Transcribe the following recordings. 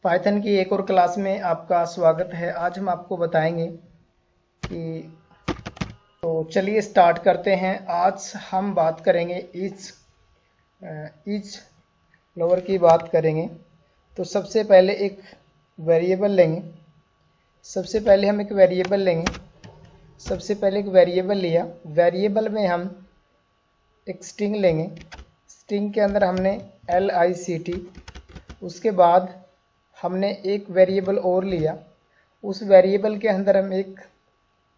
Python की एक और क्लास में आपका स्वागत है। आज हम आपको बताएंगे कि चलिए स्टार्ट करते हैं। आज हम बात करेंगे ईच लोअर की बात करेंगे। तो सबसे पहले एक वेरिएबल लेंगे। सबसे पहले एक वेरिएबल लिया। वेरिएबल में हम एक स्ट्रिंग लेंगे। स्ट्रिंग के अंदर हमने LICT, उसके बाद हमने एक वेरिएबल और लिया। उस वेरिएबल के अंदर हम एक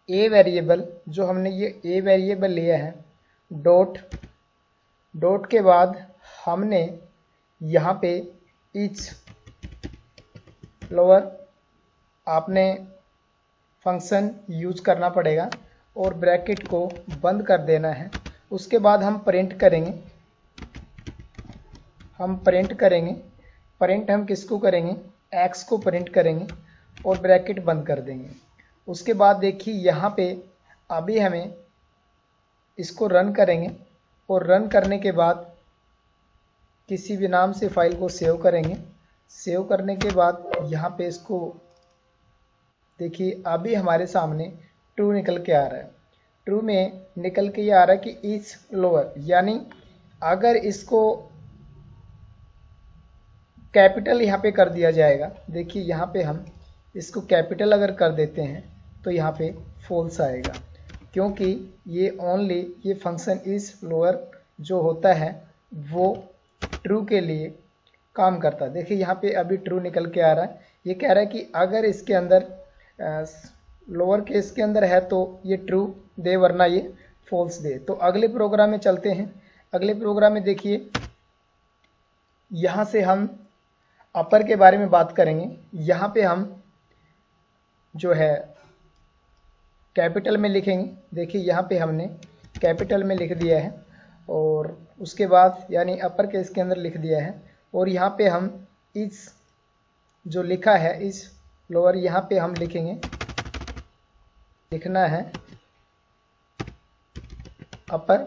ए वेरिएबल, जो हमने ये ए वेरिएबल लिया है, डॉट के बाद हमने यहाँ पे ईच लोअर आपने फंक्शन यूज करना पड़ेगा और ब्रैकेट को बंद कर देना है। उसके बाद हम प्रिंट करेंगे। प्रिंट हम किसको करेंगे? एक्स को प्रिंट करेंगे और ब्रैकेट बंद कर देंगे। उसके बाद देखिए यहाँ पे अभी हमें इसको रन करेंगे और रन करने के बाद किसी भी नाम से फाइल को सेव करेंगे। सेव करने के बाद यहाँ पे इसको देखिए अभी हमारे सामने ट्रू निकल के आ रहा है। ट्रू में निकल के ये आ रहा है कि ईच लोअर, यानी अगर इसको कैपिटल यहाँ पे कर दिया जाएगा। देखिए यहाँ पे हम इसको कैपिटल अगर कर देते हैं तो यहाँ पे फॉल्स आएगा, क्योंकि ये फंक्शन इज लोअर जो होता है वो ट्रू के लिए काम करता है। देखिए यहाँ पे अभी ट्रू निकल के आ रहा है। ये कह रहा है कि अगर इसके अंदर लोअर केस के अंदर है तो ये ट्रू दे, वरना ये फॉल्स दे। तो अगले प्रोग्राम में चलते हैं। अगले प्रोग्राम में देखिए यहाँ से हम अपर के बारे में बात करेंगे। यहाँ पे हम जो है कैपिटल में लिखेंगे। देखिए यहाँ पे हमने कैपिटल में लिख दिया है और उसके बाद यानी अपर केस के अंदर लिख दिया है। और यहाँ पे हम इस जो लिखा है इस लोअर, यहाँ पे हम लिखना है अपर।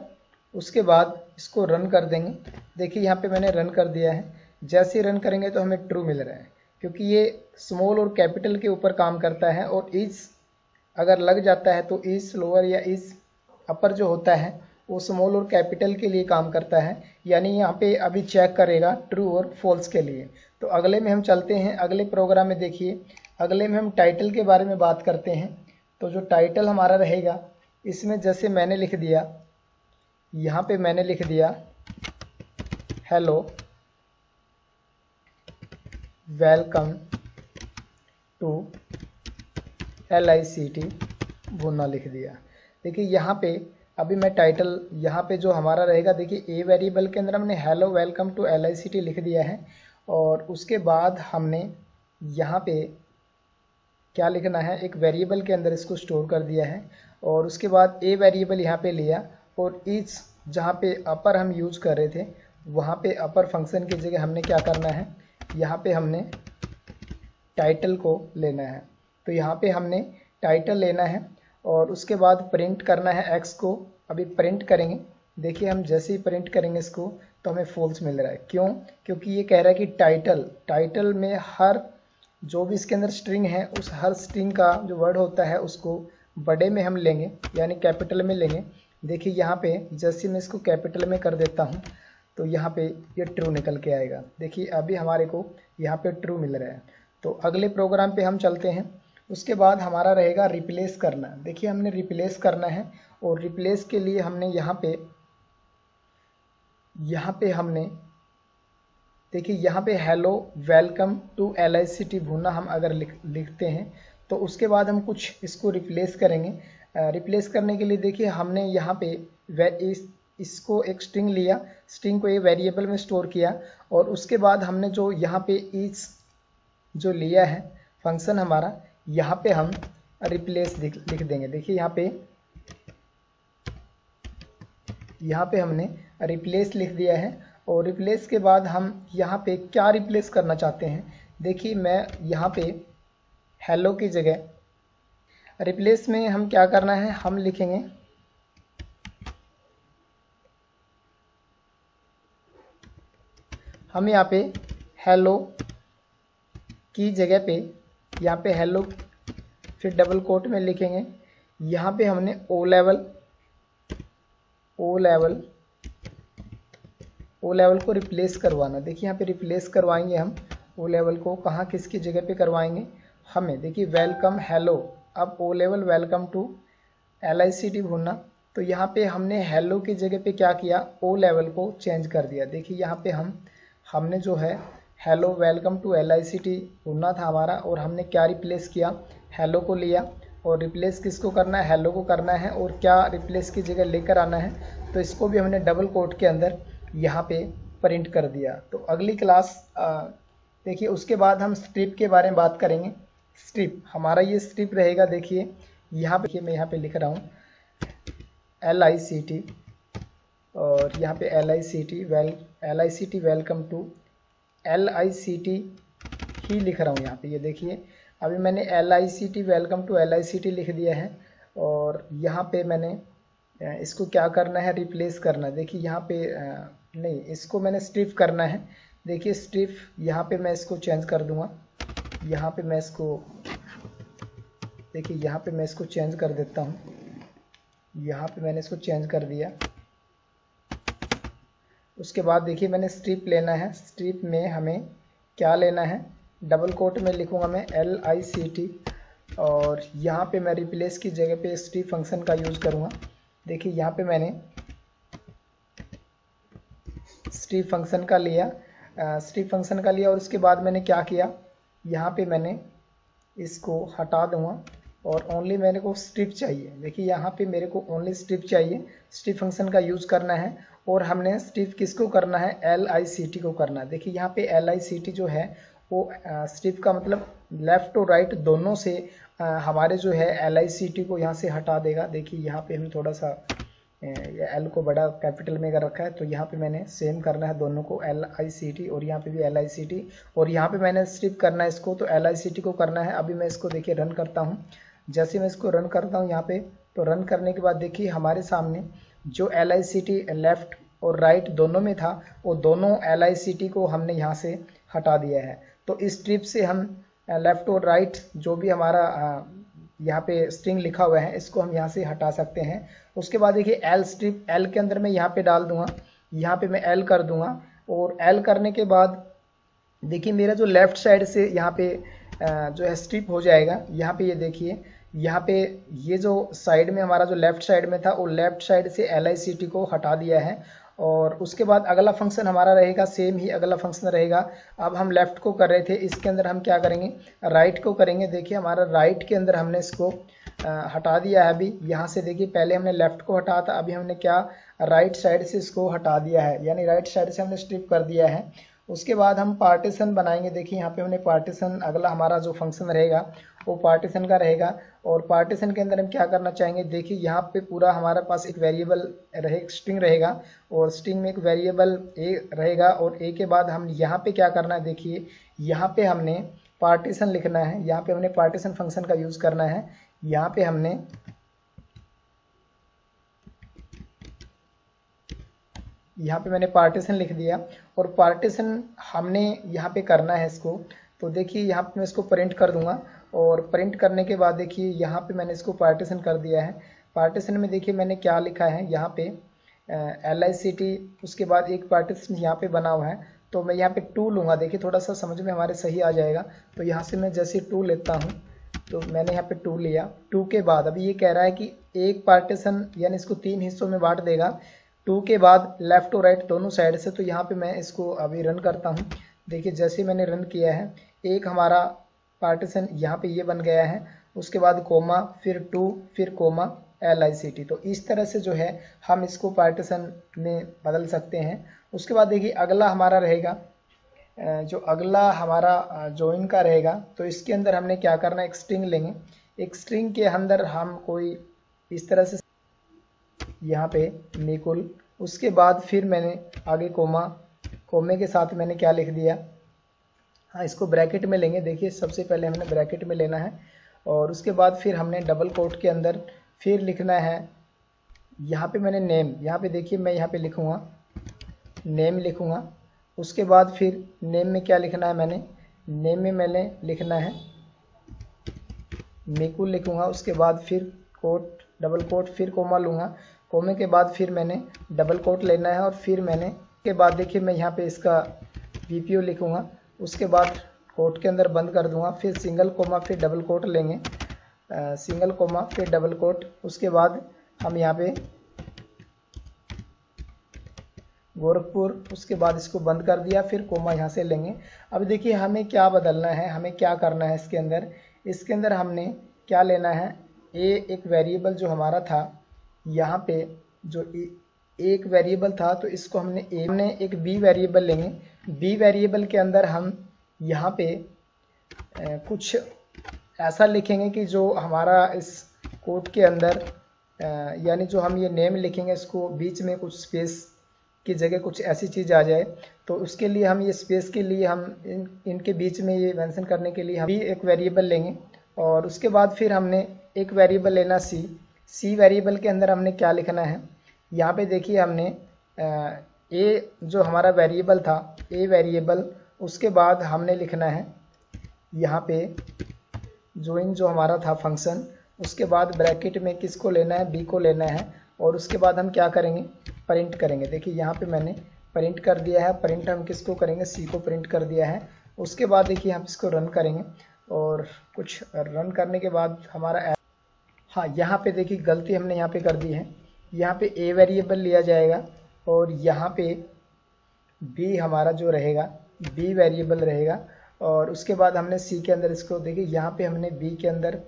उसके बाद इसको रन कर देंगे। देखिए यहाँ पे मैंने रन कर दिया है। जैसे रन करेंगे तो हमें ट्रू मिल रहा है, क्योंकि ये स्मॉल और कैपिटल के ऊपर काम करता है। और इस अगर लग जाता है तो इस लोअर या इस अपर जो होता है वो स्मॉल और कैपिटल के लिए काम करता है, यानी यहाँ पे अभी चेक करेगा ट्रू और फॉल्स के लिए। तो अगले में हम चलते हैं। अगले प्रोग्राम में देखिए, अगले में हम टाइटल के बारे में बात करते हैं। तो जो टाइटल हमारा रहेगा, इसमें जैसे मैंने लिख दिया, यहाँ पे मैंने लिख दिया हेलो वेलकम टू LICT भुना लिख दिया। देखिए यहाँ पे अभी मैं टाइटल यहाँ पे जो हमारा रहेगा, देखिए ए वेरिएबल के अंदर हमने हेलो वेलकम टू LICT लिख दिया है। और उसके बाद हमने यहाँ पे क्या लिखना है, एक वेरिएबल के अंदर इसको स्टोर कर दिया है। और उसके बाद ए वेरिएबल यहाँ पे लिया और ईच जहाँ पे अपर हम यूज कर रहे थे वहाँ पे अपर फंक्शन की जगह हमने क्या करना है, यहाँ पे हमने टाइटल को लेना है। तो यहाँ पे हमने टाइटल लेना है और उसके बाद प्रिंट करना है एक्स को। अभी प्रिंट करेंगे। देखिए हम जैसे ही प्रिंट करेंगे इसको तो हमें फॉल्स मिल रहा है। क्यों? क्योंकि ये कह रहा है कि टाइटल में हर जो भी इसके अंदर स्ट्रिंग है, उस हर स्ट्रिंग का जो वर्ड होता है उसको बड़े में हम लेंगे, यानी कैपिटल में लेंगे। देखिए यहाँ पे जैसे मैं इसको कैपिटल में कर देता हूँ तो यहाँ पे ये ट्रू निकल के आएगा। देखिए अभी हमारे को यहाँ पे ट्रू मिल रहा है। तो अगले प्रोग्राम पे हम चलते हैं। उसके बाद हमारा रहेगा रिप्लेस करना। देखिए हमने रिप्लेस करना है और रिप्लेस के लिए हमने यहाँ पे हमने देखिए यहाँ पे हेलो वेलकम टू LICT भुना हम अगर लिखते हैं तो उसके बाद हम कुछ इसको रिप्लेस करेंगे। रिप्लेस करने के लिए देखिए हमने यहाँ पे इसको एक स्ट्रिंग लिया, स्ट्रिंग को ये वेरिएबल में स्टोर किया और उसके बाद हमने जो यहाँ पे ईच जो लिया है फंक्शन हमारा, यहाँ पे हम रिप्लेस लिख देंगे। देखिए यहाँ पे हमने रिप्लेस लिख दिया है। और रिप्लेस के बाद हम यहाँ पे क्या रिप्लेस करना चाहते हैं, देखिए मैं यहाँ पे हेलो की जगह रिप्लेस में हम क्या करना है, हम लिखेंगे हम यहाँ पे हेलो की जगह पे यहाँ पे हेलो, फिर डबल कोट में लिखेंगे, यहाँ पे हमने ओ लेवल को रिप्लेस करवाना। देखिए यहाँ पे रिप्लेस करवाएंगे हम ओ लेवल को, कहाँ किसकी जगह पे करवाएंगे हमें, देखिए वेलकम हेलो, अब O level welcome to LICT भुन्ना, तो यहाँ पे हमने हेलो की जगह पे क्या किया, ओ लेवल को चेंज कर दिया। देखिए यहाँ पे हमने जो है हेलो वेलकम टू LICT भुन्ना था हमारा, और हमने क्या रिप्लेस किया, हेलो को लिया, और रिप्लेस किसको करना है, हेलो को करना है, और क्या रिप्लेस की जगह लेकर आना है, तो इसको भी हमने डबल कोट के अंदर यहाँ पे प्रिंट कर दिया। तो अगली क्लास देखिए उसके बाद हम स्ट्रिप के बारे में बात करेंगे। स्ट्रिप हमारा ये स्ट्रिप रहेगा, देखिए यहाँ पे मैं यहाँ पे लिख रहा हूँ LICT, और यहाँ पे LICT वेलकम टू LICT ही लिख रहा हूँ यहाँ पे, ये देखिए अभी मैंने LICT वेलकम टू LICT लिख दिया है, और यहाँ पे मैंने इसको क्या करना है, रिप्लेस करना। देखिए यहाँ पे नहीं, इसको मैंने स्ट्रिप करना है। देखिए स्ट्रिप यहाँ पे मैं इसको चेंज कर दूंगा, यहाँ पे मैं इसको, देखिए यहाँ पे मैं इसको चेंज कर देता हूँ, यहाँ पे मैंने इसको चेंज कर दिया। उसके बाद देखिए मैंने स्ट्रिप लेना है, स्ट्रिप में हमें क्या लेना है, डबल कोट में लिखूंगा मैं LICT, और यहाँ पे मैं रिप्लेस की जगह पे स्ट्रिप फंक्शन का यूज़ करूँगा। देखिए यहाँ पे मैंने स्ट्रिप फंक्शन का लिया, और उसके बाद मैंने क्या किया, यहाँ पे मैंने इसको हटा दूंगा, और ओनली मेरे को स्ट्रिप चाहिए। देखिए यहाँ पे मेरे को ओनली स्ट्रिप चाहिए, स्ट्रिप फंक्शन का यूज़ करना है, और हमने स्ट्रिप किसको करना है, LICT को करना है। देखिए यहाँ पे LICT जो है वो स्ट्रिप का मतलब लेफ़्ट और राइट दोनों से हमारे जो है LICT को यहाँ से हटा देगा। देखिए यहाँ पे हम थोड़ा सा L को बड़ा कैपिटल में कर रखा है, तो यहाँ पे मैंने सेम करना है दोनों को, LICT, और यहाँ पे भी LICT, और यहाँ पे मैंने स्ट्रिप करना है इसको, तो LICT को करना है। अभी मैं इसको देखिए रन करता हूँ, जैसे मैं इसको रन करता हूँ यहाँ पे, तो रन करने के बाद देखिए हमारे सामने जो LICT लेफ़्ट और राइट दोनों में था, वो दोनों LICT को हमने यहाँ से हटा दिया है। तो इस स्ट्रिप से हम लेफ़्ट और राइट जो भी हमारा यहाँ पे स्ट्रिंग लिखा हुआ है, इसको हम यहाँ से हटा सकते हैं। उसके बाद देखिए L स्ट्रिप, L के अंदर मैं यहाँ पे डाल दूंगा, यहाँ पे मैं L कर दूंगा, और L करने के बाद देखिए मेरा जो लेफ़्ट साइड से यहाँ पे जो है स्ट्रिप हो जाएगा। यहाँ पे ये देखिए, यहाँ पे ये जो साइड में हमारा जो लेफ़्ट साइड में था, वो लेफ़्ट साइड से LICT को हटा दिया है। और उसके बाद अगला फंक्शन हमारा रहेगा, सेम ही अगला फंक्शन रहेगा। अब हम लेफ़्ट को कर रहे थे, इसके अंदर हम क्या करेंगे, राइट को करेंगे। देखिए हमारा राइट के अंदर हमने इसको हटा दिया है। अभी यहाँ से देखिए पहले हमने लेफ़्ट को हटाया था, अभी हमने क्या राइट साइड से इसको हटा दिया है, यानी राइट साइड से हमने स्ट्रिप कर दिया है। उसके बाद हम पार्टीशन बनाएंगे। देखिए यहाँ पे हमने पार्टीशन, अगला हमारा जो फंक्शन रहेगा वो पार्टीशन का रहेगा, और पार्टीशन के अंदर हम क्या करना चाहेंगे, देखिए यहाँ पे पूरा हमारे पास एक वेरिएबल स्ट्रिंग रहेगा, और स्ट्रिंग में एक वेरिएबल ए रहेगा, और ए के बाद हम यहाँ पे क्या करना है, देखिए यहाँ पे हमने पार्टीशन लिखना है, यहाँ पे हमने पार्टीशन फंक्शन का यूज़ करना है। यहाँ पे हमने मैंने पार्टीशन लिख दिया, और पार्टीशन हमने यहाँ पे करना है इसको। तो देखिए यहाँ पे मैं इसको प्रिंट कर दूंगा, और प्रिंट करने के बाद देखिए यहाँ पे मैंने इसको पार्टीशन कर दिया है। पार्टीशन में देखिए मैंने क्या लिखा है, यहाँ पे LICT, उसके बाद एक पार्टीशन यहाँ पे बना हुआ है, तो मैं यहाँ पे 2 लूँगा। देखिए थोड़ा सा समझ में हमारे सही आ जाएगा। तो यहाँ से मैं जैसे 2 लेता हूँ, तो मैंने यहाँ पे 2 लिया। 2 के बाद अभी ये कह रहा है कि एक पार्टीशन यानी इसको 3 हिस्सों में बांट देगा, 2 के बाद लेफ़्ट और राइट दोनों साइड से। तो यहाँ पे मैं इसको अभी रन करता हूँ। देखिए जैसे मैंने रन किया है, एक हमारा पार्टीशन यहाँ पे ये बन गया है, उसके बाद कोमा, फिर 2, फिर कोमा LICT। तो इस तरह से जो है हम इसको पार्टीशन में बदल सकते हैं। उसके बाद देखिए अगला हमारा रहेगा, जो अगला हमारा जॉइन का रहेगा, तो इसके अंदर हमने क्या करना है, एक स्ट्रिंग लेंगे। एक स्ट्रिंग के अंदर हम कोई इस तरह से यहाँ पे निकुल, उसके बाद फिर मैंने आगे कोमा, कोमे के साथ मैंने क्या लिख दिया, हाँ इसको ब्रैकेट में लेंगे। देखिए सबसे पहले हमने ब्रैकेट में लेना है, और उसके बाद फिर हमने डबल कोट के अंदर फिर लिखना है। यहाँ पे मैंने नेम, यहाँ पे देखिए मैं यहाँ पे लिखूँगा नेम लिखूँगा। उसके बाद फिर नेम में क्या लिखना है, मैंने नेम में मैंने लिखना है मिकुल लिखूंगा, उसके बाद फिर कोट डबल कोट फिर कोमा लूँगा, कोमे के बाद फिर मैंने डबल कोट लेना है और फिर मैंने के बाद देखिए मैं यहाँ पे इसका VPO लिखूंगा, उसके बाद कोट के अंदर बंद कर दूंगा, फिर सिंगल कोमा फिर डबल कोट लेंगे, सिंगल कोमा फिर डबल कोट, उसके बाद हम यहाँ पे गोरखपुर, उसके बाद इसको बंद कर दिया, फिर कोमा यहाँ से लेंगे। अब देखिए हमें क्या बदलना है, हमें क्या करना है इसके अंदर हमने क्या लेना है, एक वेरिएबल जो हमारा था यहाँ पे जो एक वेरिएबल था तो इसको हमने एक बी वेरिएबल लेंगे। बी वेरिएबल के अंदर हम यहाँ पे कुछ ऐसा लिखेंगे कि जो हमारा इस कोड के अंदर यानी जो हम ये नेम लिखेंगे इसको बीच में कुछ स्पेस की जगह कुछ ऐसी चीज़ आ जाए, तो उसके लिए हम ये स्पेस के लिए हम इनके बीच में ये मेंशन करने के लिए हम भी एक वेरिएबल लेंगे। और उसके बाद फिर हमने एक वेरिएबल लेना सी वेरिएबल के अंदर हमने क्या लिखना है, यहाँ पे देखिए हमने ए जो हमारा वेरिएबल था ए वेरिएबल, उसके बाद हमने लिखना है यहाँ पे जोइन जो हमारा था फंक्शन, उसके बाद ब्रैकेट में किसको लेना है, बी को लेना है, और उसके बाद हम क्या करेंगे प्रिंट करेंगे। देखिए यहाँ पे मैंने प्रिंट कर दिया है, प्रिंट हम किसको करेंगे सी को प्रिंट कर दिया है। उसके बाद देखिए हम इसको रन करेंगे और कुछ रन करने के बाद हमारा हाँ यहाँ पे देखिए गलती हमने यहाँ पे कर दी है, यहाँ पे ए वेरिएबल लिया जाएगा और यहाँ पे बी हमारा जो रहेगा बी वेरिएबल रहेगा, और उसके बाद हमने सी के अंदर इसको देखिए यहाँ पे हमने बी के अंदर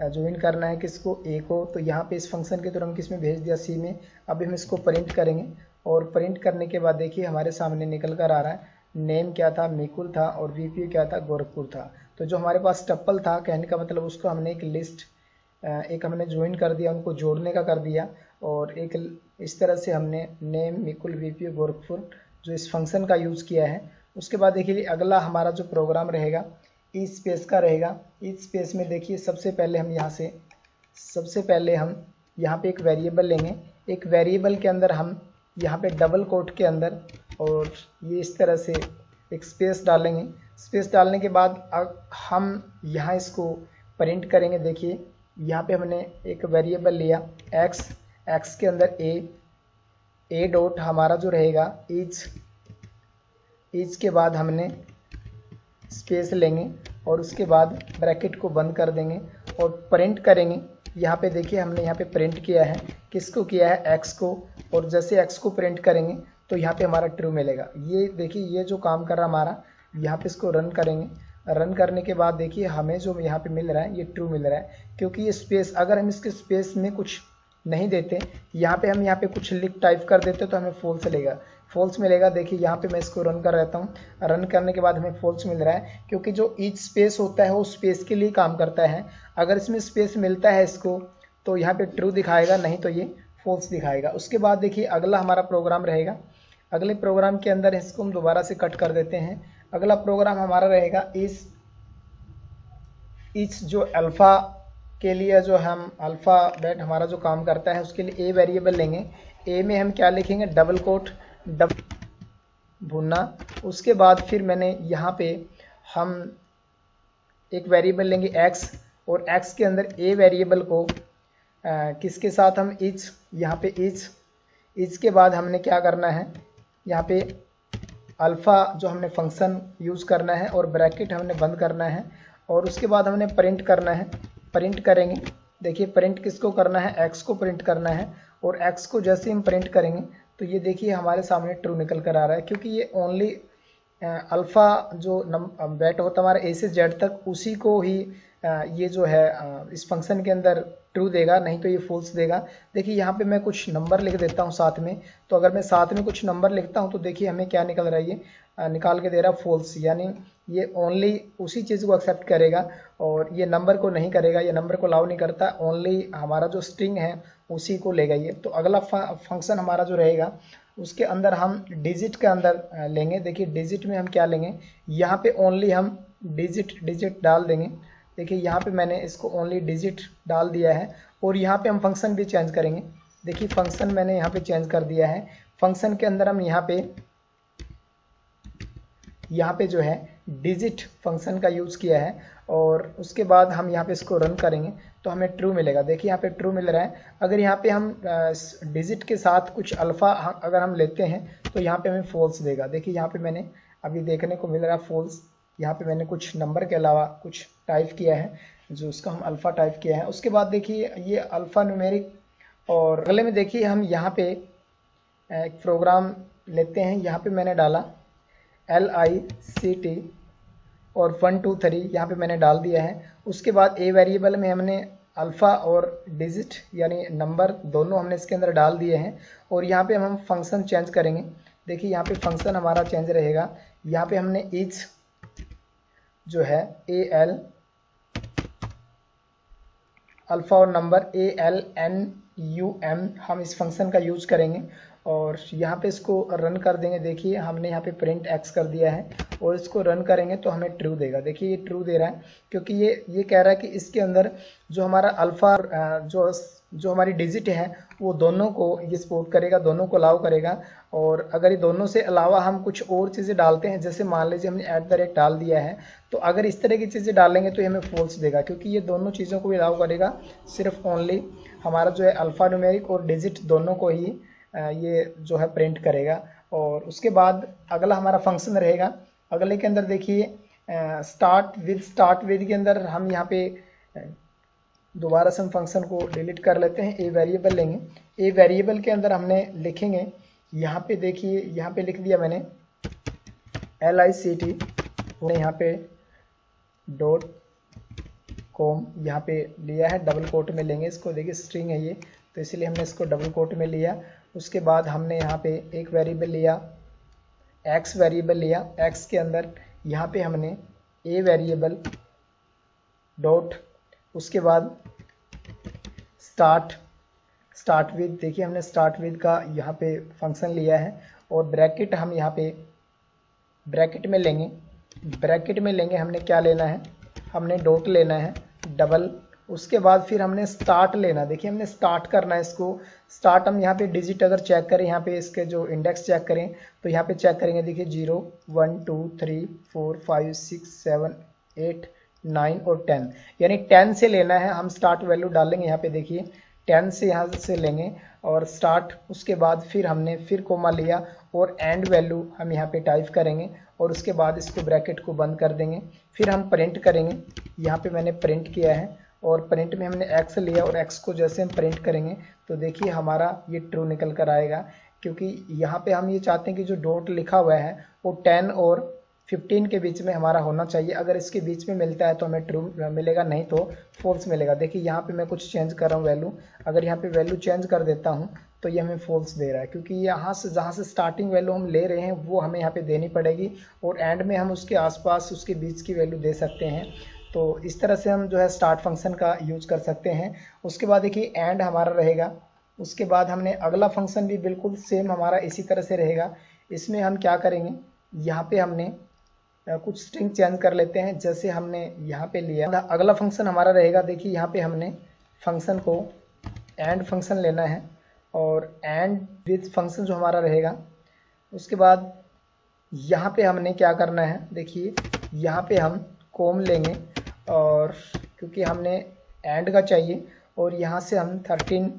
ज्वाइन करना है किसको ए को, तो यहाँ पे इस फंक्शन के तुरंत किस में भेज दिया सी में। अभी हम इसको प्रिंट करेंगे और प्रिंट करने के बाद देखिए हमारे सामने निकल कर आ रहा है नेम क्या था मिकुल था और VPO क्या था गोरखपुर था। तो जो हमारे पास टप्पल था कहने का मतलब उसको हमने एक लिस्ट एक हमने ज्वाइन कर दिया, उनको जोड़ने का कर दिया, और एक इस तरह से हमने नेम मिकुल VPO गोरखपुर जो इस फंक्शन का यूज़ किया है। उसके बाद देखिए अगला हमारा जो प्रोग्राम रहेगा ईच स्पेस का रहेगा। ईच स्पेस में देखिए सबसे पहले हम यहाँ पे एक वेरिएबल लेंगे, एक वेरिएबल के अंदर हम यहाँ पे डबल कोट के अंदर और ये इस तरह से एक स्पेस डालेंगे। स्पेस डालने के बाद हम यहाँ इसको प्रिंट करेंगे। देखिए यहाँ पे हमने एक वेरिएबल लिया एक्स के अंदर ए डॉट हमारा जो रहेगा ईच के बाद हमने स्पेस लेंगे और उसके बाद ब्रैकेट को बंद कर देंगे और प्रिंट करेंगे। यहाँ पे देखिए हमने यहाँ पे प्रिंट किया है, किसको किया है एक्स को, और जैसे एक्स को प्रिंट करेंगे तो यहाँ पे हमारा ट्रू मिलेगा। ये देखिए ये जो काम कर रहा हमारा, यहाँ पे इसको रन करेंगे। रन करने के बाद देखिए हमें जो यहाँ पे मिल रहा है ये ट्रू मिल रहा है, क्योंकि ये स्पेस अगर हम इसके स्पेस में कुछ नहीं देते, यहाँ पे कुछ लिख टाइप कर देते तो हमें फॉल्स मिलेगा। देखिए यहाँ पे मैं इसको रन कर रहता हूँ, रन करने के बाद हमें फॉल्स मिल रहा है, क्योंकि जो ईच स्पेस होता है वो स्पेस के लिए काम करता है। अगर इसमें स्पेस मिलता है इसको तो यहाँ पे ट्रू दिखाएगा, नहीं तो ये फॉल्स दिखाएगा। उसके बाद देखिए अगला हमारा प्रोग्राम रहेगा, अगले प्रोग्राम के अंदर इसको हम दोबारा से कट कर देते हैं। अगला प्रोग्राम हमारा रहेगा ईच जो अल्फ़ा के लिए जो हम अल्फ़ाबेट हमारा जो काम करता है उसके लिए ए वेरिएबल लेंगे। ए में हम क्या लिखेंगे डबल कोट भुनना। उसके बाद फिर मैंने यहाँ पे हम एक वेरिएबल लेंगे एक्स, और एक्स के अंदर ए वेरिएबल को किसके साथ हम ईच, यहाँ पे ईच के बाद हमने क्या करना है, यहाँ पे अल्फ़ा जो हमने फंक्शन यूज़ करना है और ब्रैकेट हमने बंद करना है, और उसके बाद हमने प्रिंट करना है। प्रिंट करेंगे, देखिए प्रिंट किसको करना है, एक्स को प्रिंट करना है, और एक्स को जैसे हम प्रिंट करेंगे तो ये देखिए हमारे सामने ट्रू निकल कर आ रहा है, क्योंकि ये ओनली अल्फ़ा जो बैट होता है हमारा ए से जेड तक, उसी को ही ये जो है इस फंक्शन के अंदर ट्रू देगा, नहीं तो ये फॉल्स देगा। देखिए यहाँ पे मैं कुछ नंबर लिख देता हूँ साथ में, तो अगर मैं साथ में कुछ नंबर लिखता हूँ तो देखिए हमें क्या निकल रहा है, ये निकाल के दे रहा है फॉल्स, यानी ये ओनली उसी चीज़ को एक्सेप्ट करेगा और ये नंबर को नहीं करेगा, ये नंबर को अलाउ नहीं करता, ओनली हमारा जो स्ट्रिंग है उसी को लेगा ये। तो अगला फंक्शन हमारा जो रहेगा उसके अंदर हम डिजिट के अंदर लेंगे। देखिए डिजिट में हम क्या लेंगे, यहाँ पे ओनली हम डिजिट डाल देंगे। देखिए यहाँ पे मैंने इसको ओनली डिजिट डाल दिया है, और यहाँ पे हम फंक्शन भी चेंज करेंगे। देखिए फंक्शन मैंने यहाँ पे चेंज कर दिया है। फंक्शन के अंदर हम यहाँ पे यहाँ पे जो है डिजिट फंक्शन का यूज़ किया है और उसके बाद हम यहाँ पे इसको रन करेंगे तो हमें ट्रू मिलेगा। देखिए यहाँ पे ट्रू मिल रहा है। अगर यहाँ पे हम डिजिट के साथ कुछ अल्फ़ा अगर हम लेते हैं तो यहाँ पे हमें फॉल्स देगा। देखिए यहाँ पे मैंने अभी देखने को मिल रहा है फॉल्स। यहाँ पे मैंने कुछ नंबर के अलावा कुछ टाइप किया है जो उसका हम अल्फ़ा टाइप किया है। उसके बाद देखिए ये अल्फ़ा न्यूमेरिक, और अगले में देखिए हम यहाँ पे एक प्रोग्राम लेते हैं। यहाँ पे मैंने डाला LICT और 1 2 3 यहाँ पे मैंने डाल दिया है। उसके बाद ए वेरिएबल में हमने अल्फ़ा और डिजिट यानी नंबर दोनों हमने इसके अंदर डाल दिए हैं और यहाँ पे हम फंक्शन चेंज करेंगे। देखिए यहाँ पे फंक्शन हमारा चेंज रहेगा। यहाँ पे हमने ईच जो है AL अल्फ़ा और नंबर ALNUM हम इस फंक्शन का यूज करेंगे और यहाँ पे इसको रन कर देंगे। देखिए हमने यहाँ पे प्रिंट एक्स कर दिया है और इसको रन करेंगे तो हमें ट्रू देगा। देखिए ये ट्रू दे रहा है क्योंकि ये कह रहा है कि इसके अंदर जो हमारा अल्फ़ा जो हमारी डिजिट है वो दोनों को ये सपोर्ट करेगा, दोनों को अलाउ करेगा। और अगर ये दोनों से अलावा हम कुछ और चीज़ें डालते हैं, जैसे मान लीजिए हमने @ डाल दिया है, तो अगर इस तरह की चीज़ें डालेंगे तो ये हमें फॉल्स देगा क्योंकि ये दोनों चीज़ों को भी अलाउ करेगा। सिर्फ ओनली हमारा जो है अल्फ़ा न्यूमेरिक और डिजिट दोनों को ही ये जो है प्रिंट करेगा। और उसके बाद अगला हमारा फंक्शन रहेगा। अगले के अंदर देखिए स्टार्ट विद के अंदर हम यहाँ पे दोबारा से हम फंक्शन को डिलीट कर लेते हैं। ए वेरिएबल लेंगे। ए वेरिएबल के अंदर हमने लिखेंगे, यहाँ पे देखिए यहाँ पे लिख दिया मैंने LICT, यहाँ पे .com यहाँ पे लिया है, डबल कोट में लेंगे इसको। देखिए स्ट्रिंग है ये तो इसलिए हमने इसको डबल कोट में लिया। उसके बाद हमने यहाँ पे एक वेरिएबल लिया, x वेरिएबल लिया। x के अंदर यहाँ पे हमने ए वेरिएबल डॉट, उसके बाद स्टार्ट विद, देखिए हमने स्टार्ट विद का यहाँ पे फंक्शन लिया है और ब्रैकेट हम यहाँ पे ब्रैकेट में लेंगे हमने क्या लेना है, हमने डॉट लेना है डबल। उसके बाद फिर हमने स्टार्ट लेना। देखिए हमने स्टार्ट करना है इसको। स्टार्ट हम यहाँ पे डिजिट अगर चेक करें, यहाँ पे इसके जो इंडेक्स चेक करें तो यहाँ पे चेक करेंगे। देखिए 0 1 2 3 4 5 6 7 8 9 और 10, यानी 10 से लेना है। हम स्टार्ट वैल्यू डालेंगे यहाँ पे, देखिए 10 से यहाँ से लेंगे और स्टार्ट। उसके बाद फिर हमने फिर कोमा लिया और एंड वैल्यू हम यहाँ पे टाइप करेंगे और उसके बाद इसको ब्रैकेट को बंद कर देंगे। फिर हम प्रिंट करेंगे। यहाँ पे मैंने प्रिंट किया है और प्रिंट में हमने x लिया और x को जैसे हम प्रिंट करेंगे तो देखिए हमारा ये ट्रू निकल कर आएगा क्योंकि यहाँ पे हम ये चाहते हैं कि जो डॉट लिखा हुआ है वो 10 और 15 के बीच में हमारा होना चाहिए। अगर इसके बीच में मिलता है तो हमें ट्रू मिलेगा, नहीं तो फॉल्स मिलेगा। देखिए यहाँ पे मैं कुछ चेंज कर रहा हूँ वैल्यू। अगर यहाँ पे वैल्यू चेंज कर देता हूँ तो ये हमें फॉल्स दे रहा है क्योंकि यहाँ से जहाँ से स्टार्टिंग वैल्यू हम ले रहे हैं वो हमें यहाँ पे देनी पड़ेगी और एंड में हम उसके आसपास उसके बीच की वैल्यू दे सकते हैं। तो इस तरह से हम जो है स्टार्ट फंक्शन का यूज कर सकते हैं। उसके बाद देखिए एंड हमारा रहेगा। उसके बाद हमने अगला फंक्शन भी बिल्कुल सेम हमारा इसी तरह से रहेगा। इसमें हम क्या करेंगे, यहाँ पे हमने कुछ स्ट्रिंग चेंज कर लेते हैं। जैसे हमने यहाँ पे लिया, अगला फंक्शन हमारा रहेगा। देखिए यहाँ पे हमने फंक्शन को एंड फंक्शन लेना है और एंड विद फंक्शन जो हमारा रहेगा। उसके बाद यहाँ पे हमने क्या करना है, देखिए यहाँ पे हम कॉम लेंगे और क्योंकि हमने एंड का चाहिए और यहाँ से हम 13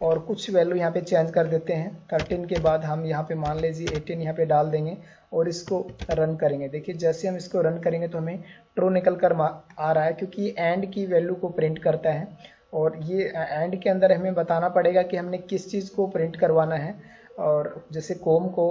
और कुछ वैल्यू यहाँ पे चेंज कर देते हैं। 13 के बाद हम यहाँ पे मान लीजिए 18 यहाँ पे डाल देंगे और इसको रन करेंगे। देखिए जैसे हम इसको रन करेंगे तो हमें ट्रू निकल कर आ रहा है क्योंकि ये एंड की वैल्यू को प्रिंट करता है और ये एंड के अंदर हमें बताना पड़ेगा कि हमने किस चीज़ को प्रिंट करवाना है। और जैसे कॉम को